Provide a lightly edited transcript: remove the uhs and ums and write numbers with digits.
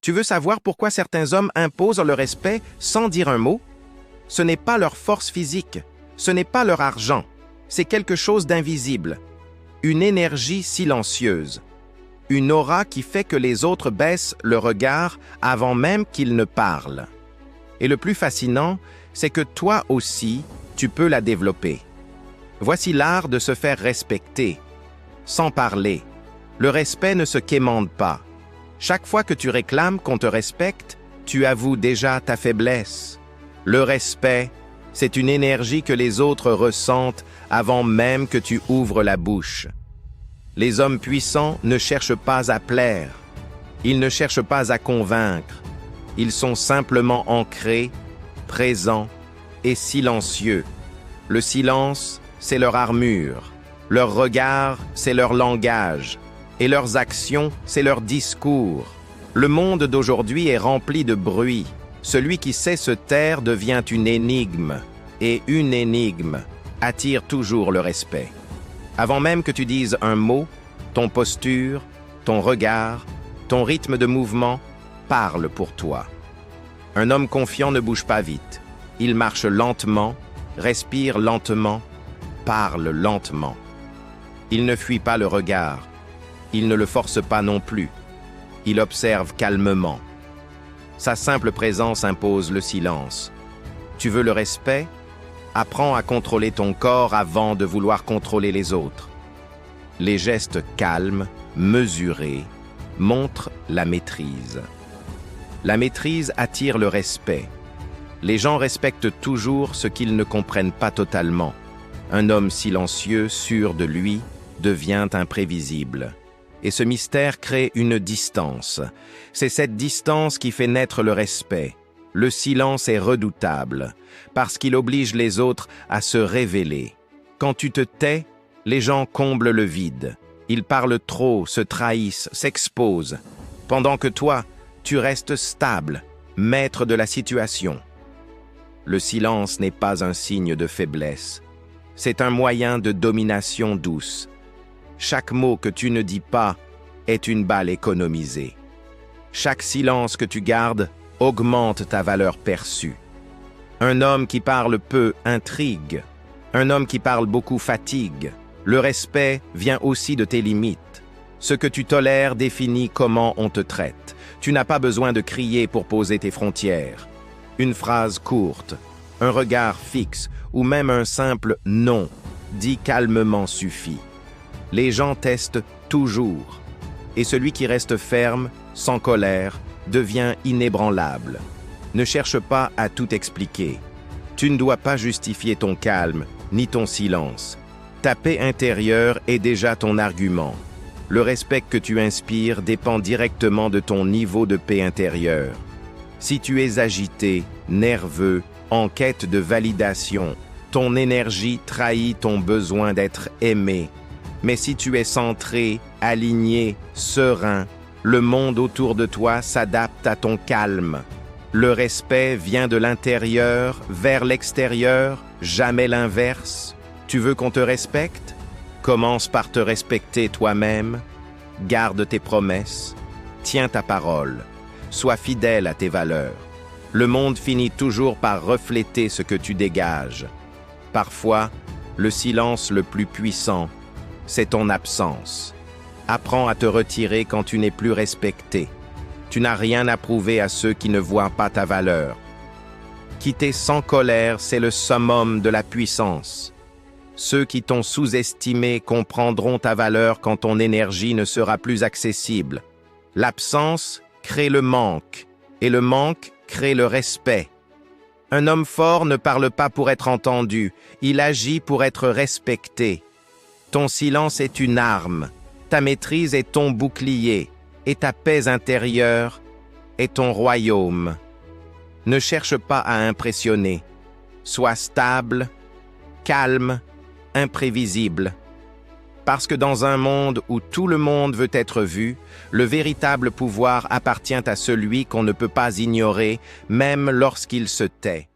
Tu veux savoir pourquoi certains hommes imposent le respect sans dire un mot? Ce n'est pas leur force physique, ce n'est pas leur argent, c'est quelque chose d'invisible, une énergie silencieuse, une aura qui fait que les autres baissent le regard avant même qu'ils ne parlent. Et le plus fascinant, c'est que toi aussi, tu peux la développer. Voici l'art de se faire respecter, sans parler. Le respect ne se quémande pas. Chaque fois que tu réclames qu'on te respecte, tu avoues déjà ta faiblesse. Le respect, c'est une énergie que les autres ressentent avant même que tu ouvres la bouche. Les hommes puissants ne cherchent pas à plaire. Ils ne cherchent pas à convaincre. Ils sont simplement ancrés, présents et silencieux. Le silence, c'est leur armure. Leur regard, c'est leur langage. Et leurs actions, c'est leur discours. Le monde d'aujourd'hui est rempli de bruit. Celui qui sait se taire devient une énigme. Et une énigme attire toujours le respect. Avant même que tu dises un mot, ton posture, ton regard, ton rythme de mouvement parle pour toi. Un homme confiant ne bouge pas vite. Il marche lentement, respire lentement, parle lentement. Il ne fuit pas le regard. Il ne le force pas non plus. Il observe calmement. Sa simple présence impose le silence. Tu veux le respect? Apprends à contrôler ton corps avant de vouloir contrôler les autres. Les gestes calmes, mesurés, montrent la maîtrise. La maîtrise attire le respect. Les gens respectent toujours ce qu'ils ne comprennent pas totalement. Un homme silencieux, sûr de lui, devient imprévisible. Et ce mystère crée une distance. C'est cette distance qui fait naître le respect. Le silence est redoutable, parce qu'il oblige les autres à se révéler. Quand tu te tais, les gens comblent le vide. Ils parlent trop, se trahissent, s'exposent. Pendant que toi, tu restes stable, maître de la situation. Le silence n'est pas un signe de faiblesse. C'est un moyen de domination douce. Chaque mot que tu ne dis pas est une balle économisée. Chaque silence que tu gardes augmente ta valeur perçue. Un homme qui parle peu intrigue. Un homme qui parle beaucoup fatigue. Le respect vient aussi de tes limites. Ce que tu tolères définit comment on te traite. Tu n'as pas besoin de crier pour poser tes frontières. Une phrase courte, un regard fixe ou même un simple « non » dit calmement suffit. Les gens testent toujours. Et celui qui reste ferme, sans colère, devient inébranlable. Ne cherche pas à tout expliquer. Tu ne dois pas justifier ton calme, ni ton silence. Ta paix intérieure est déjà ton argument. Le respect que tu inspires dépend directement de ton niveau de paix intérieure. Si tu es agité, nerveux, en quête de validation, ton énergie trahit ton besoin d'être aimé. Mais si tu es centré, aligné, serein, le monde autour de toi s'adapte à ton calme. Le respect vient de l'intérieur vers l'extérieur, jamais l'inverse. Tu veux qu'on te respecte? Commence par te respecter toi-même. Garde tes promesses. Tiens ta parole. Sois fidèle à tes valeurs. Le monde finit toujours par refléter ce que tu dégages. Parfois, le silence le plus puissant, c'est ton absence. Apprends à te retirer quand tu n'es plus respecté. Tu n'as rien à prouver à ceux qui ne voient pas ta valeur. Quitter sans colère, c'est le summum de la puissance. Ceux qui t'ont sous-estimé comprendront ta valeur quand ton énergie ne sera plus accessible. L'absence crée le manque, et le manque crée le respect. Un homme fort ne parle pas pour être entendu, il agit pour être respecté. Ton silence est une arme, ta maîtrise est ton bouclier, et ta paix intérieure est ton royaume. Ne cherche pas à impressionner. Sois stable, calme, imprévisible. Parce que dans un monde où tout le monde veut être vu, le véritable pouvoir appartient à celui qu'on ne peut pas ignorer, même lorsqu'il se tait.